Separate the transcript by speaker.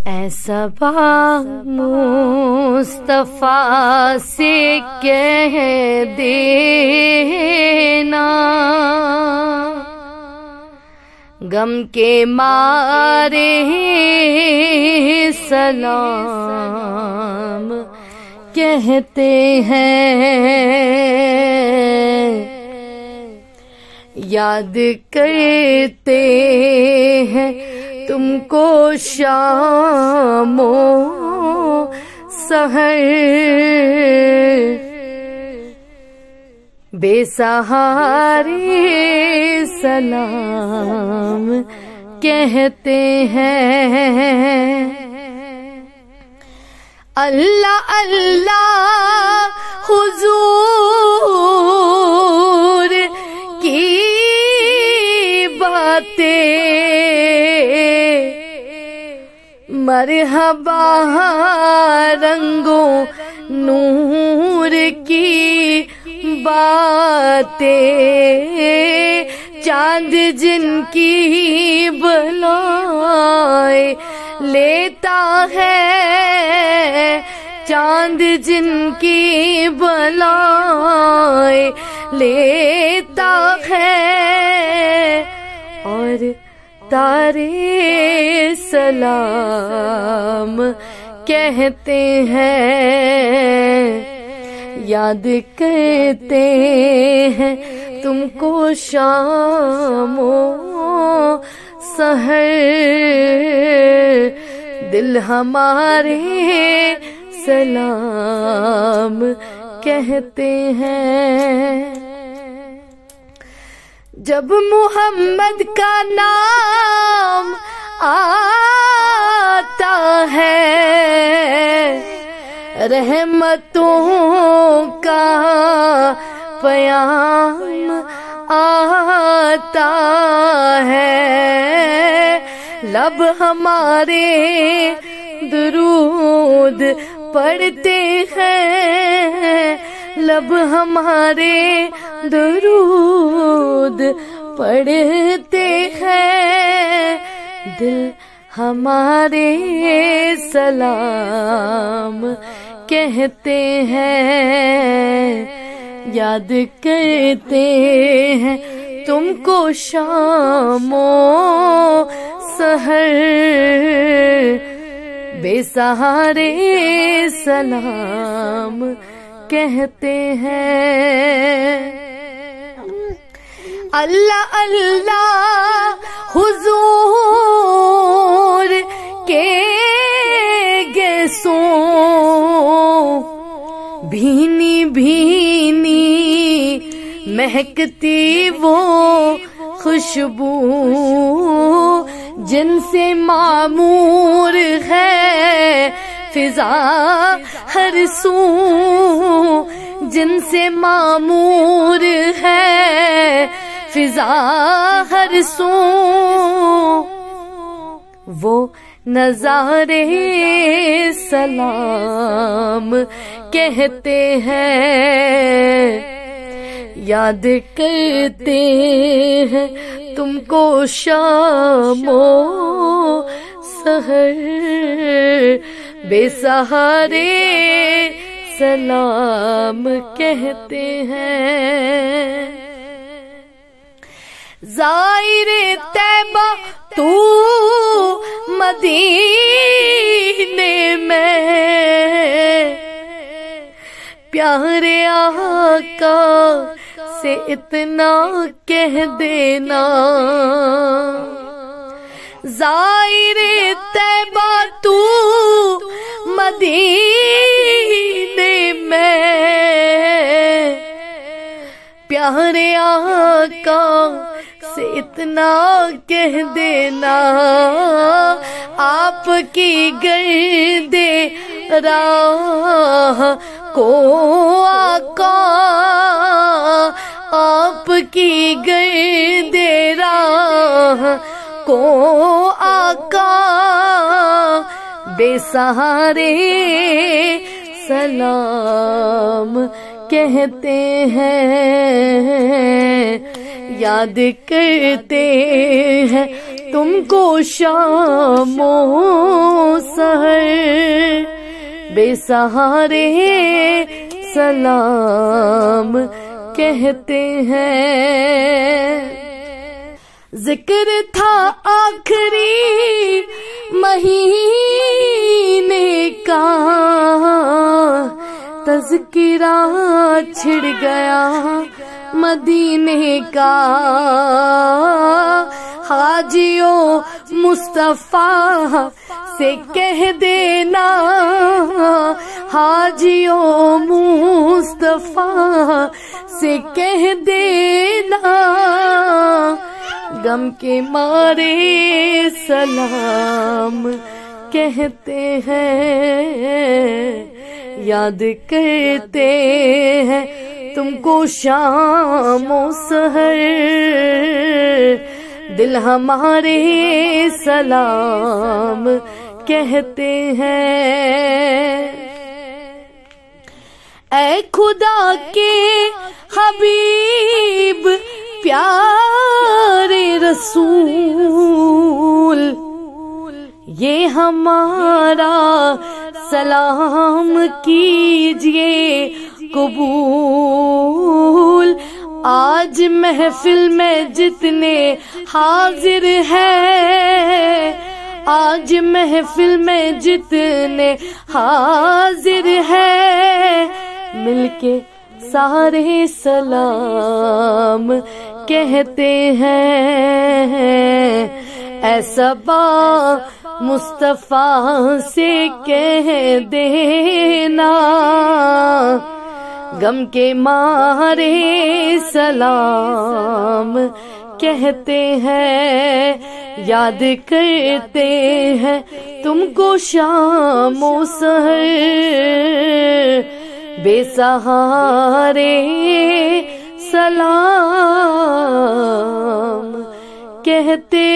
Speaker 1: اے صبا مصطفیٰ سے کہہ دینا، غم کے مارے سلام کہتے ہیں، یاد کرتے ہیں تم کو شام و سحر، بے سہارے سلام کہتے ہیں۔ اللہ اللہ حضور کی باتیں، مرحبا رنگوں نور کی باتیں، چاند جن کی بلائے لیتا ہے، چاند جن کی بلائے لیتا ہے، اور تارے سلام کہتے ہیں، یاد کرتے ہیں تم کو شام و سحر، دل ہمارے سلام کہتے ہیں۔ جب محمد کا نام آتا ہے، رحمتوں کا پیام آتا ہے، لب ہمارے درود پڑھتے ہیں، لب ہمارے درود پڑھتے ہیں، دل ہمارے سلام کہتے ہیں، یاد کرتے ہیں تم کو شام و سحر، بے سہارے سلام کہتے ہیں۔ اللہ اللہ حضور کے گیسوں، بھینی بھینی مہکتی وہ خوشبو، جن سے معمور ہے فضا ہر سو، جن سے معمور ہے فضا ہر سو، وہ نظارے سلام کہتے ہیں، یاد کرتے ہیں تم کو شام و سحر، بے سہارے سلام کہتے ہیں۔ زائر طیبہ تو مدینے میں، پیارے آقا سے اتنا کہہ دینا، زائر طیبہ تو مدینے میں، پیارے آقا سے اتنا کہہ دینا، آپ کی گرد راہ کو آقا، آپ کی گرد راہ کو آقا، بے سہارے سلام کہتے ہیں، یاد کرتے ہیں تم کو شام و سحر بے سہارے سلام کہتے ہیں۔ ذکر تھا آخری مہینے کا، تذکرہ چھڑ گیا مدینے کا، حاجیوں مصطفیٰ سے کہہ دینا، حاجیوں مصطفیٰ سے کہہ دینا، غم کے مارے سلام کہتے ہیں، یاد کرتے ہیں تم کو شام و سحر، دل ہمارے سلام کہتے ہیں۔ اے خدا کے حبیب پیارے رسول، یہ ہمارا سلام کیجئے قبول، آج محفل میں جتنے حاضر ہیں، آج محفل میں جتنے حاضر ہیں، مل کے سارے سلام کہتے ہیں۔ ایسا با مصطفیٰ سے کہہ دینا، غم کے مارے سلام کہتے ہیں، یاد کرتے ہیں تم کو شام و سحر، بے سہارے سلام کہتے